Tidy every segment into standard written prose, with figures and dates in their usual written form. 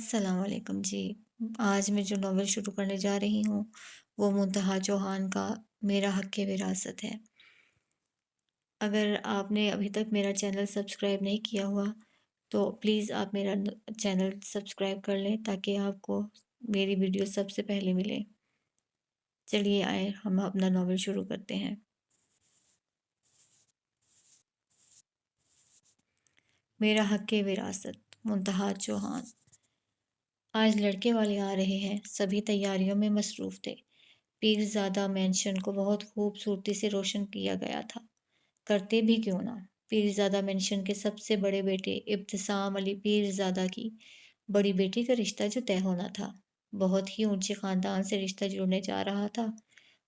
السلام علیکم جی۔ آج میں جو ناول شروع کرنے جا رہی ہوں وہ منتہا چوہان کا میرا حق وراثت ہے۔ اگر آپ نے ابھی تک میرا چینل سبسکرائب نہیں کیا ہوا تو پلیز آپ میرا چینل سبسکرائب کر لیں تاکہ آپ کو میری ویڈیو سب سے پہلے ملے۔ چلیے آئے ہم اپنا ناول شروع کرتے ہیں۔ میرا حق وراثت، منتہا چوہان۔ آج لڑکے والے آ رہے ہیں، سبھی تیاریوں میں مصروف تھے۔ پیرزادہ مینشن کو بہت خوبصورتی سے روشن کیا گیا تھا، کرتے بھی کیوں نہ۔ پیرزادہ مینشن کے سب سے بڑے بیٹے ابتسام علی پیرزادہ کی بڑی بیٹی کا رشتہ جو طے ہونا تھا، بہت ہی اونچے خاندان سے رشتہ جڑنے جا رہا تھا،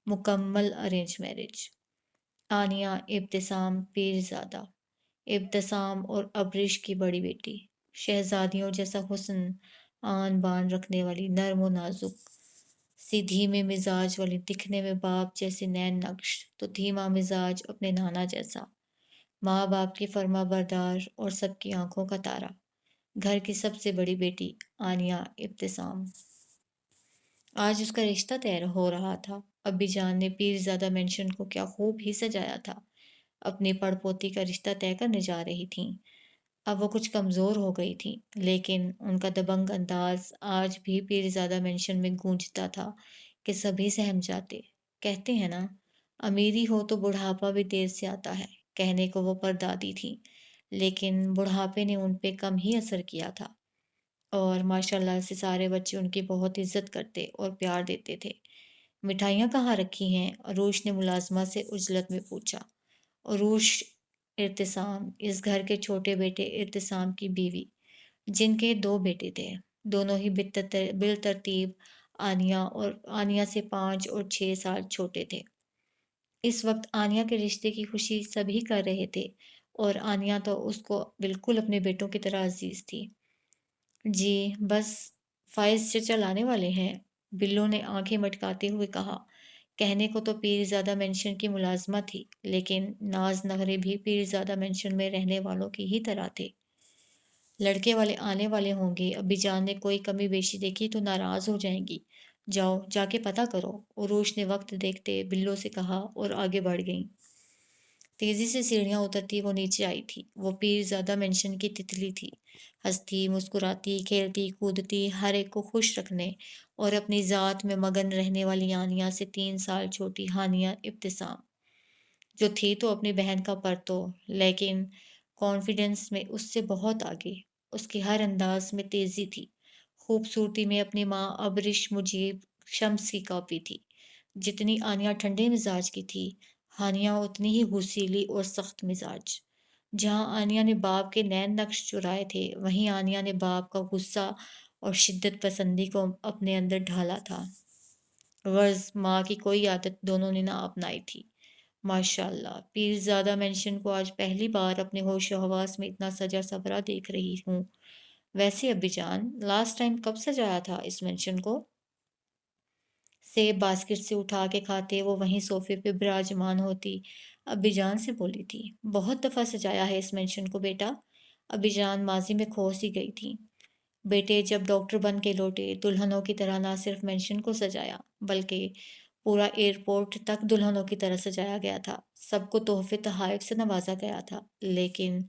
مکمل ارینج میرج۔ آنیہ ابتسام پیرزادہ، ابتسام اور ابرش کی بڑی بیٹی، شہزادیوں جیسا حسن، آن بان رکھنے والی، نرم و نازک سی دھیمے مزاج والی، دکھنے میں باپ جیسے نین نقش تو دھیما مزاج اپنے نانا جیسا، ماں باپ کی فرما بردار اور سب کی آنکھوں کا تارا، گھر کی سب سے بڑی بیٹی آنیہ ابتسام۔ آج اس کا رشتہ طے ہو رہا تھا۔ ابی جان نے پیرزادہ مینشن کو کیا خوب ہی سجایا تھا۔ اپنی پڑ پوتی کا رشتہ طے کرنے جا رہی تھیں۔ اب وہ کچھ کمزور ہو گئی تھیں، لیکن ان کا دبنگ انداز آج بھی پیرزادہ مینشن میں گونجتا تھا کہ سبھی سہم جاتے۔ کہتے ہیں نا، امیری ہو تو بڑھاپا بھی دیر سے آتا ہے، کہنے کو وہ پردادی تھیں، لیکن بڑھاپے نے ان پہ کم ہی اثر کیا تھا، اور ماشاءاللہ سے سارے بچے ان کی بہت عزت کرتے اور پیار دیتے تھے۔ مٹھائیاں کہاں رکھی ہیں؟ عروش نے ملازمہ سے عجلت میں پوچھا۔ عروش ارتسام، اس گھر کے چھوٹے بیٹے ارتسام کی بیوی، جن کے دو بیٹے تھے، دونوں ہی بالترتیب آنیہ سے 5 اور 6 سال چھوٹے تھے۔ اس وقت آنیہ کے رشتے کی خوشی سبھی کر رہے تھے، اور آنیہ تو اس کو بالکل اپنے بیٹوں کی طرح عزیز تھی۔ جی بس فائز چچا لانے والے ہیں، بلو نے آنکھیں مٹکاتے ہوئے کہا۔ کہنے کو تو پیرزادہ مینشن کی ملازمہ تھی، لیکن ناز نخرے بھی پیرزادہ مینشن میں رہنے والوں کی ہی طرح تھے۔ لڑکے والے آنے والے ہوں گے، ابی جان نے کوئی کمی بیشی دیکھی تو ناراض ہو جائیں گی، جاؤ جا کے پتہ کرو، عروش نے وقت دیکھتے بلو سے کہا اور آگے بڑھ گئیں۔ تیزی سے سیڑھیاں اترتی وہ نیچے آئی تھی۔ وہ پیرزادہ مینشن کی تتلی تھی، ہنستی مسکراتی کھیلتی کودتی، ہر ایک کو خوش رکھنے اور اپنی ذات میں مگن رہنے والی آنیہ سے 3 سال چھوٹی ہانیہ ابتسام، جو تھی تو اپنی بہن کا پرتو، لیکن کانفیڈنس میں اس سے بہت آگے۔ اس کے ہر انداز میں تیزی تھی، خوبصورتی میں اپنی ماں ابرش مجیب شمس کی کاپی تھی۔ جتنی آنیہ ٹھنڈے مزاج کی تھی، ہانیہ اتنی ہی غصیلی اور سخت مزاج۔ جہاں آنیہ نے باپ کے نین نقش چرائے تھے، وہیں آنیہ نے باپ کا غصہ اور شدت پسندی کو اپنے اندر ڈھالا تھا۔ غرض ماں کی کوئی عادت دونوں نے نہ اپنائی تھی۔ ماشاءاللہ، پیرزادہ مینشن کو آج پہلی بار اپنے ہوش و حواس میں اتنا سجا سبرا دیکھ رہی ہوں۔ ویسے ابی جان، لاسٹ ٹائم کب سجایا تھا اس مینشن کو؟ سیب باسکٹ سے اٹھا کے کھاتے وہ وہیں صوفے پہ براجمان ہوتی ابی جان سے بولی تھی۔ بہت دفعہ سجایا ہے اس مینشن کو بیٹا۔ ابی جان ماضی میں کھو سی گئی تھی۔ بیٹے جب ڈاکٹر بن کے لوٹے، دلہنوں کی طرح نہ صرف مینشن کو سجایا، بلکہ پورا ایئرپورٹ تک دلہنوں کی طرح سجایا گیا تھا، سب کو تحفے تحائف سے نوازا گیا تھا، لیکن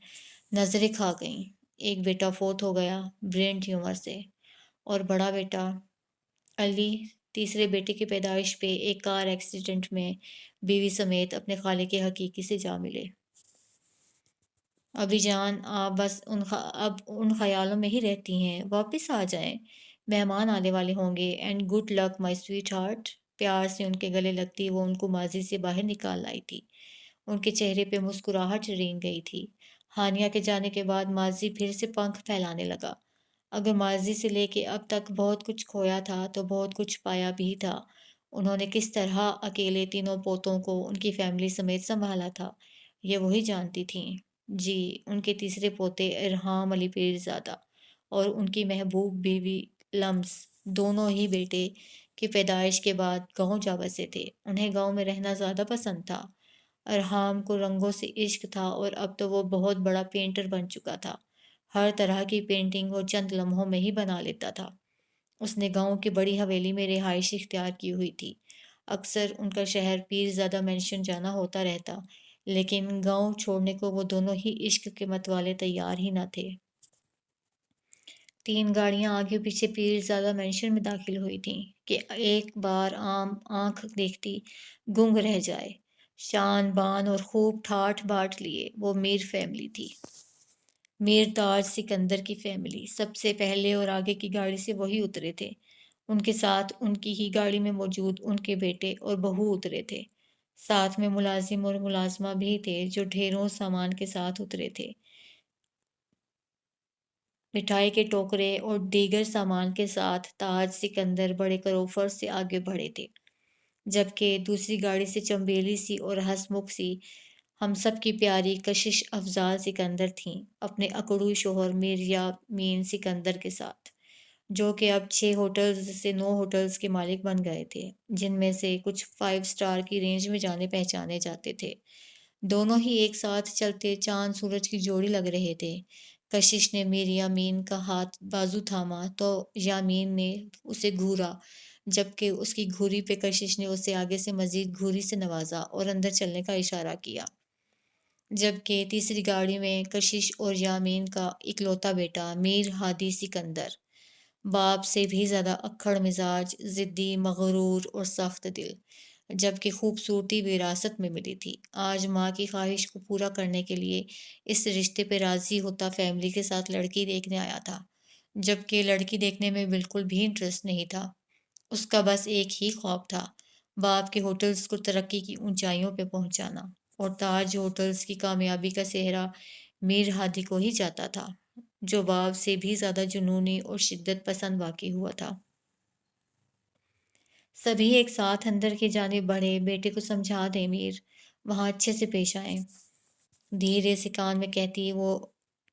نظریں کھا گئیں۔ ایک بیٹا فوت ہو گیا برین ٹیومر سے، اور بڑا بیٹا علی تیسرے بیٹے کی پیدائش پہ ایک کار ایکسیڈنٹ میں بیوی سمیت اپنے خالق حقیقی سے جا ملے۔ ابی جان، آپ بس اب ان خیالوں میں ہی رہتی ہیں، واپس آ جائیں، مہمان آنے والے ہوں گے، and good luck my sweetheart. پیار سے ان کے گلے لگتی وہ ان کو ماضی سے باہر نکال لائی تھی۔ ان کے چہرے پہ مسکراہٹ رینگ گئی تھی۔ ہانیہ کے جانے کے بعد ماضی پھر سے پنکھ پھیلانے لگا۔ اگر ماضی سے لے کے اب تک بہت کچھ کھویا تھا تو بہت کچھ پایا بھی تھا۔ انہوں نے کس طرح اکیلے تینوں پوتوں کو ان کی فیملی سمیت سنبھالا تھا، یہ وہی جانتی تھیں۔ جی، ان کے تیسرے پوتے ارحام علی پیرزادہ اور ان کی محبوب بیوی لمس، دونوں ہی بیٹے کی پیدائش کے بعد گاؤں جا بسے تھے۔ انہیں گاؤں میں رہنا زیادہ پسند تھا۔ ارحام کو رنگوں سے عشق تھا، اور اب تو وہ بہت بڑا پینٹر بن چکا تھا۔ ہر طرح کی پینٹنگ وہ چند لمحوں میں ہی بنا لیتا تھا۔ اس نے گاؤں کی بڑی حویلی میں رہائش اختیار کی ہوئی تھی۔ اکثر ان کا شہر پیرزادہ مینشن جانا ہوتا رہتا، لیکن گاؤں چھوڑنے کو وہ دونوں ہی عشق کے متوالے تیار ہی نہ تھے۔ 3 گاڑیاں آگے پیچھے پیرزادہ مینشن میں داخل ہوئی تھیں کہ ایک بار عام آنکھ دیکھتی گنگ رہ جائے۔ شان بان اور خوب ٹھاٹھ باٹھ لیے وہ میر فیملی تھی، میر تاج سکندر کی فیملی۔ سب سے پہلے اور آگے کی گاڑی سے وہی اترے تھے۔ ان کے ساتھ ان کی ہی گاڑی میں موجود ان کے بیٹے اور بہو اترے تھے۔ ساتھ میں ملازم اور ملازمہ بھی تھے جو ڈھیروں سامان کے ساتھ اترے تھے۔ مٹھائی کے ٹوکرے اور دیگر سامان کے ساتھ تاج سکندر بڑے کروفر سے آگے بڑھے تھے، جبکہ دوسری گاڑی سے چمبیلی سی اور ہسمکھ سی ہم سب کی پیاری کشش افضال سکندر تھیں، اپنے اکڑو شوہر میر یامین سکندر کے ساتھ، جو کہ اب 6 ہوٹلز سے 9 ہوٹلز کے مالک بن گئے تھے، جن میں سے کچھ 5 سٹار کی رینج میں جانے پہچانے جاتے تھے۔ دونوں ہی ایک ساتھ چلتے چاند سورج کی جوڑی لگ رہے تھے۔ کشش نے میر یامین کا ہاتھ بازو تھاما تو یامین نے اسے گھورا، جبکہ اس کی گھوری پہ کشش نے اسے آگے سے مزید گھوری سے نوازا اور اندر چلنے کا اشارہ کیا۔ جبکہ تیسری گاڑی میں کشش اور یامین کا اکلوتا بیٹا میر ہادی سکندر، باپ سے بھی زیادہ اکھڑ مزاج، ضدی، مغرور اور سخت دل، جبکہ خوبصورتی وراثت میں ملی تھی، آج ماں کی خواہش کو پورا کرنے کے لیے اس رشتے پہ راضی ہوتا فیملی کے ساتھ لڑکی دیکھنے آیا تھا، جبکہ لڑکی دیکھنے میں بالکل بھی انٹرسٹ نہیں تھا۔ اس کا بس ایک ہی خواب تھا، باپ کے ہوٹلز کو ترقی کی اونچائیوں پہ پہنچانا، اور تاج ہوٹلز کی کامیابی کا سہرا میر ہادی کو ہی جاتا تھا، جو باپ سے بھی زیادہ جنونی اور شدت پسند واقع ہوا تھا۔ سبھی ایک ساتھ اندر کی جانب بڑھے۔ بیٹے کو سمجھا دیں میر، وہاں اچھے سے پیش آئیں، دھیرے سے کان میں کہتی وہ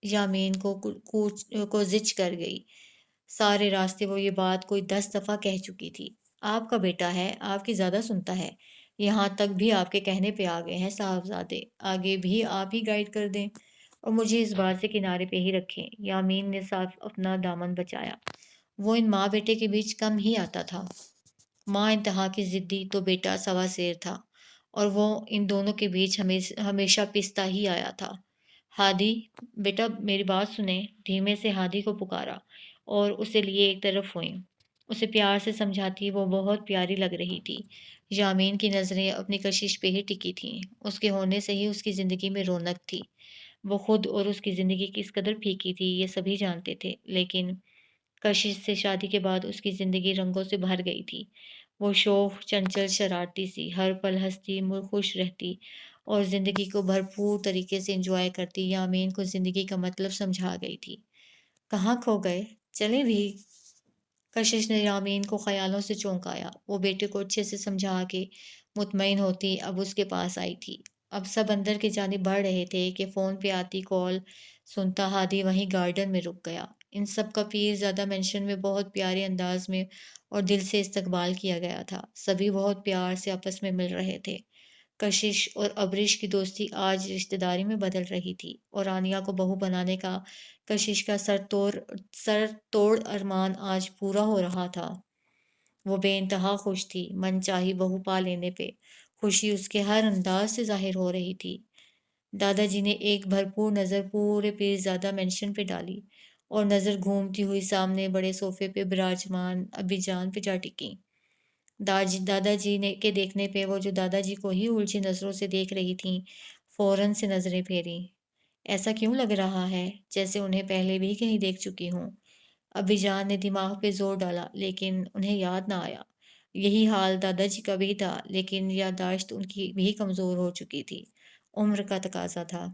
یامین کو زچ کر گئی۔ سارے راستے وہ یہ بات کوئی 10 دفعہ کہہ چکی تھی۔ آپ کا بیٹا ہے، آپ کی زیادہ سنتا ہے، یہاں تک بھی آپ کے کہنے پہ آ گئے ہیں صاحبزادے، آگے بھی آپ ہی گائیڈ کر دیں اور مجھے اس بات سے کنارے پہ ہی رکھیں۔ یامین نے صاف اپنا دامن بچایا۔ وہ ان ماں بیٹے کے بیچ کم ہی آتا تھا۔ ماں انتہا کی ضدی تو بیٹا سوا سیر تھا، اور وہ ان دونوں کے بیچ ہمیشہ پستا ہی آیا تھا۔ ہادی، بیٹا میری بات سنیں، دھیمے سے ہادی کو پکارا اور اسے لیے ایک طرف ہوئیں۔ اسے پیار سے سمجھاتی وہ بہت پیاری لگ رہی تھی۔ یامین کی نظریں اپنی کشش پہ ہی ٹکی تھیں۔ اس کے ہونے سے ہی اس کی زندگی میں رونق تھی۔ وہ خود اور اس کی زندگی کس قدر پھیکی تھی یہ سبھی جانتے تھے، لیکن کشش سے شادی کے بعد اس کی زندگی رنگوں سے بھر گئی تھی۔ وہ شوخ، چنچل، شرارتی سی، ہر پل ہنستی، خوش رہتی اور زندگی کو بھرپور طریقے سے انجوائے کرتی۔ یامین کو زندگی کا مطلب سمجھا گئی تھی۔ کہاں کھو گئے؟ چلیں بھی؟ کشش نے یامین کو خیالوں سے چونکایا۔ وہ بیٹے کو اچھے سے سمجھا کے مطمئن ہوتی اب اس کے پاس آئی تھی۔ اب سب اندر کی جانب بڑھ رہے تھے کہ فون پہ آتی کال سنتا ہادی وہیں گارڈن میں رک گیا۔ ان سب کا پیرزادہ مینشن میں بہت پیارے انداز میں اور دل سے استقبال کیا گیا تھا۔ سبھی بہت پیار سے آپس میں مل رہے تھے۔ کشش اور ابریش کی دوستی آج رشتہ داری میں بدل رہی تھی، اور آنیا کو بہو بنانے کا کشش کا سر توڑ ارمان آج پورا ہو رہا تھا۔ وہ بے انتہا خوش تھی، من چاہی بہو پا لینے پہ خوشی اس کے ہر انداز سے ظاہر ہو رہی تھی۔ دادا جی نے ایک بھرپور نظر پورے پیرزادہ مینشن پہ ڈالی اور نظر گھومتی ہوئی سامنے بڑے صوفے پہ براجمان ابی جان پہ جا ٹکی۔ دادا جی نے کے دیکھنے پہ وہ جو دادا جی کو ہی الجھی نظروں سے دیکھ رہی تھیں، فوراً سے نظریں پھیری۔ ایسا کیوں لگ رہا ہے جیسے انہیں پہلے بھی کہیں دیکھ چکی ہوں؟ ابی جان نے دماغ پہ زور ڈالا لیکن انہیں یاد نہ آیا۔ یہی حال دادا جی کا بھی تھا، لیکن یادداشت ان کی بھی کمزور ہو چکی تھی، عمر کا تقاضا تھا۔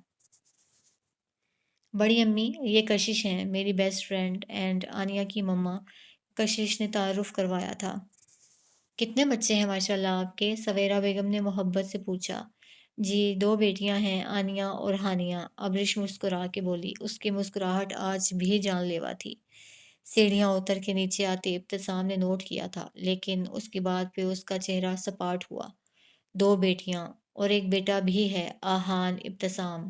بڑی امی، یہ کشش ہیں، میری بیسٹ فرینڈ اینڈ آنیا کی مما، کشش نے تعارف کروایا تھا۔ کتنے بچے ہیں ماشاء اللہ آپ کے؟ سویرا بیگم نے محبت سے پوچھا۔ جی 2 بیٹیاں ہیں، آنیا اور ہانیہ، ابرش مسکرا کے بولی۔ اس کی مسکراہٹ آج بھی جان لیوا تھی۔ سیڑھیاں اتر کے نیچے آتے ابتسام نے نوٹ کیا تھا، لیکن اس کی بات پہ اس کا چہرہ سپاٹ ہوا۔ 2 بیٹیاں اور ایک بیٹا بھی ہے آہان ابتسام،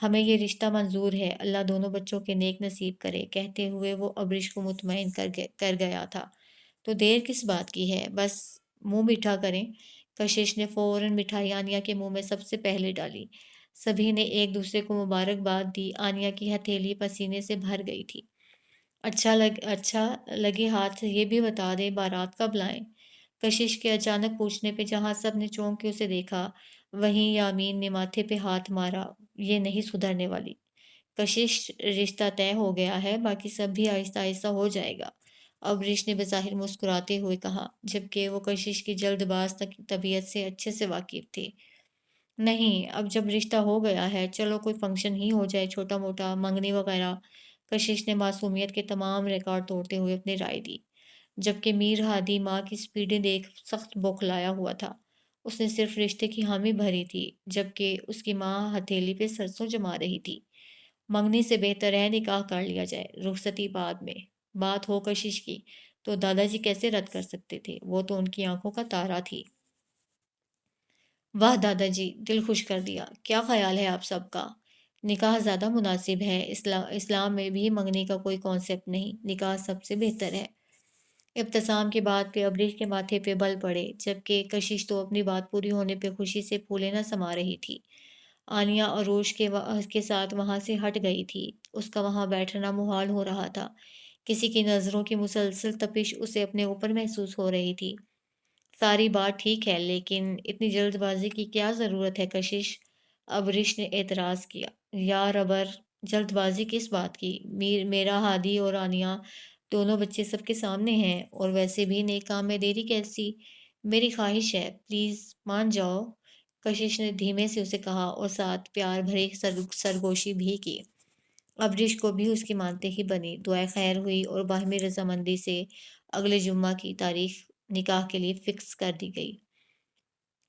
ہمیں یہ رشتہ منظور ہے، اللہ دونوں بچوں کے نیک نصیب کرے، کہتے ہوئے وہ ابرش کو مطمئن کر گیا تھا۔ تو دیر کس بات کی ہے، بس منہ میٹھا کریں۔ کشش نے فوراً مٹھائی آنیا کے منہ میں سب سے پہلے ڈالی۔ سبھی نے ایک دوسرے کو مبارکباد دی۔ آنیا کی ہتھیلی پسینے سے بھر گئی تھی۔ اچھا لگے ہاتھ یہ بھی بتا دے بارات کب لائیں؟ کشش کے اچانک پوچھنے پہ جہاں سب نے چونک کے اسے دیکھا، وہیں یامین نے ماتھے پہ ہاتھ مارا۔ یہ نہیں سدھرنے والی۔ کشش، رشتہ طے ہو گیا ہے، باقی سب بھی آہستہ آہستہ ہو جائے گا، ابریش نے بظاہر مسکراتے ہوئے کہا، جبکہ وہ کشش کی جلد باز طبیعت سے اچھے سے واقف تھی۔ نہیں، اب جب رشتہ ہو گیا ہے، چلو کوئی فنکشن ہی ہو جائے، چھوٹا موٹا، منگنی وغیرہ۔ کشش نے معصومیت کے تمام ریکارڈ توڑتے ہوئے اپنی رائے دی، جبکہ میر ہادی ماں کی سپیڈیں دیکھ سخت بوکھلایا ہوا تھا۔ اس نے صرف رشتے کی حامی بھری تھی، جبکہ اس کی ماں ہتھیلی پہ سرسوں جما رہی تھی۔ منگنی سے بہتر ہے نکاح کر لیا جائے، رخصتی بعد میں۔ بات ہو کشش کی تو دادا جی کیسے رد کر سکتے تھے؟ وہ تو ان کی آنکھوں کا تارا تھی۔ واہ دادا جی، دل خوش کر دیا۔ کیا خیال ہے آپ سب کا؟ نکاح زیادہ مناسب ہے، اسلام میں بھی منگنی کا کوئی کانسیپٹ نہیں، نکاح سب سے بہتر ہے۔ ابتسام کی بات پہ ابریش کے ماتھے پہ بل پڑے، جبکہ کشش تو اپنی بات پوری ہونے پہ خوشی سے پھولے نہ سما رہی تھی۔ آنیا عروش کے ساتھ وہاں سے ہٹ گئی تھی۔ اس کا وہاں بیٹھنا محال ہو رہا تھا۔ کسی کی نظروں کی مسلسل تپش اسے اپنے اوپر محسوس ہو رہی تھی۔ ساری بات ٹھیک ہے، لیکن اتنی جلد بازی کی کیا ضرورت ہے کشش؟ ابریش نے اعتراض کیا۔ یار ابر، جلد بازی کس بات کی؟ میرا ہادی اور آنیا دونوں بچے سب کے سامنے ہیں، اور ویسے بھی نیک کام میں دیری کیسی؟ میری خواہش ہے، پلیز مان جاؤ، کشش نے دھیمے سے اسے کہا، اور ساتھ پیار بھری سرگوشی بھی کی۔ ابریش کو بھی اس کی مانتے ہی بنی۔ دعائے خیر ہوئی اور باہمی رضامندی سے اگلے جمعہ کی تاریخ نکاح کے لیے فکس کر دی گئی۔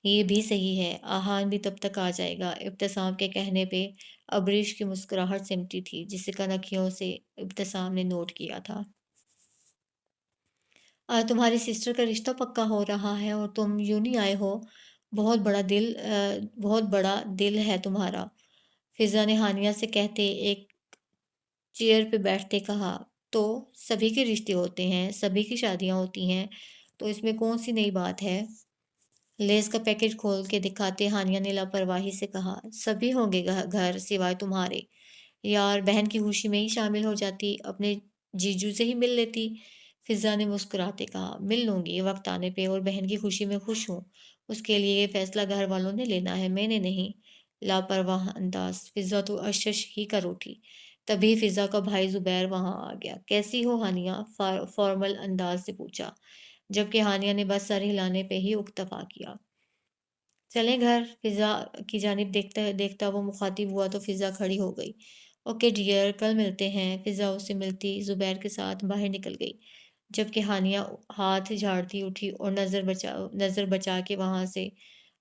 یہ بھی صحیح ہے، آہان بھی تب تک آ جائے گا۔ ابتسام کے کہنے پہ ابریش کی مسکراہٹ سمٹی تھی، جسے کنکھیوں سے ابتسام نے نوٹ کیا تھا۔ تمہاری سسٹر کا رشتہ پکا ہو رہا ہے اور تم یوں نہیں آئے ہو؟ بہت بڑا دل ہے تمہارا، فضا نے ہانیہ سے کہتے ایک چیئر پہ بیٹھتے کہا۔ تو سبھی کے رشتے ہوتے ہیں، سبھی کی شادیاں ہوتی ہیں، تو اس میں کون سی نئی بات ہے؟ لیز کا پیکٹ کھول کے دکھاتے ہانیہ نے لاپرواہی سے کہا، سبھی ہوں گے گھر سوائے تمہارے۔ یار، بہن کی خوشی میں ہی شامل ہو جاتی، اپنے جیجو سے ہی مل لیتی، فضا نے مسکراتے کہا۔ مل لوں گی وقت آنے پہ، اور بہن کی خوشی میں خوش ہوں، اس کے لیے یہ فیصلہ گھر والوں نے لینا ہے، میں نے نہیں۔ لاپرواہ انداز، فضا تو اشش ہی کر اٹھی۔ تبھی فضا کا بھائی زبیر وہاں آ گیا۔ کیسی ہو ہانیہ؟ فارمل انداز سے پوچھا، جبکہ ہانیہ نے بس سر ہلانے پہ ہی اکتفا کیا۔ چلیں گھر، فضا کی جانب دیکھتا وہ مخاطب ہوا تو فضا کھڑی ہو گئی۔ اوکے ڈیئر، کل ملتے ہیں۔ فضا اس سے ملتی زبیر کے ساتھ باہر نکل گئی، جبکہ ہانیہ ہاتھ جھاڑتی اٹھی اور نظر بچا کے وہاں سے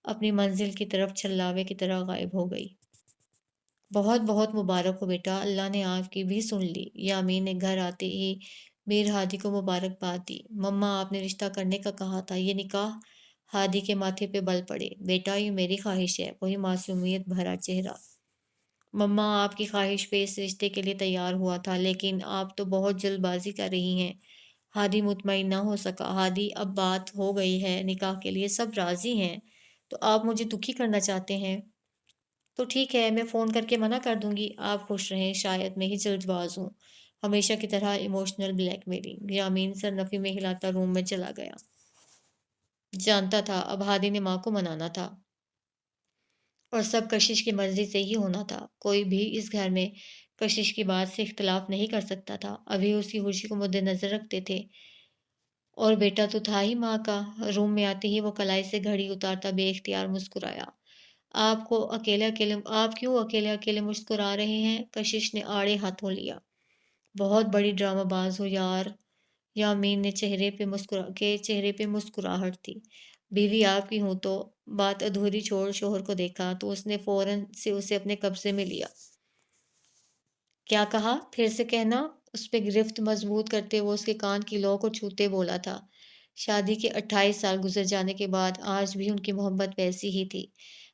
اپنی منزل کی طرف چھلاوے کی طرح غائب ہو گئی۔ بہت بہت مبارک ہو بیٹا، اللہ نے آپ کی بھی سن لی، یامین نے گھر آتے ہی میر ہادی کو مبارکباد دی۔ مما، آپ نے رشتہ کرنے کا کہا تھا، یہ نکاح؟ ہادی کے ماتھے پہ بل پڑے۔ بیٹا، یہ میری خواہش ہے، وہی معصومیت بھرا چہرہ۔ مما، آپ کی خواہش پہ اس رشتے کے لیے تیار ہوا تھا، لیکن آپ تو بہت جلد بازی کر رہی ہیں۔ ہادی مطمئن نہ ہو سکا۔ ہادی، اب بات ہو گئی ہے، نکاح کے لیے سب راضی ہیں، تو آپ مجھے دکھی کرنا چاہتے ہیں؟ تو ٹھیک ہے، میں فون کر کے منع کر دوں گی، آپ خوش رہیں، شاید میں ہی جلد باز ہوں۔ ہمیشہ کی طرح ایموشنل بلیک میلنگ۔ یامین سر نفی میں ہلاتا روم میں چلا گیا۔ جانتا تھا اب ہادی نے ماں کو منانا تھا، اور سب کشش کی مرضی سے ہی ہونا تھا۔ کوئی بھی اس گھر میں کشش کی بات سے اختلاف نہیں کر سکتا تھا، ابھی اس کی خوشی کو مد نظر رکھتے تھے، اور بیٹا تو تھا ہی ماں کا۔ روم میں آتے ہی وہ کلائی سے گھڑی اتارتا بے اختیار مسکرایا۔ آپ کیوں اکیلے اکیلے مسکرا رہے ہیں؟ کشش نے آڑے ہاتھوں لیا۔ بہت بڑی ڈرامہ باز ہو یار۔ یامین نے چہرے پہ مسکراہٹ تھی۔ بیوی آپ کی ہوں تو؟ بات ادھوری چھوڑ شوہر کو دیکھا تو اس نے فوراً سے اسے اپنے قبضے میں لیا۔ کیا کہا؟ پھر سے کہنا۔ اس پہ گرفت مضبوط کرتے وہ اس کے کان کی لو کو چھوتے بولا تھا۔ شادی کے 28 سال گزر جانے کے بعد آج بھی ان کی محبت ویسی ہی تھی۔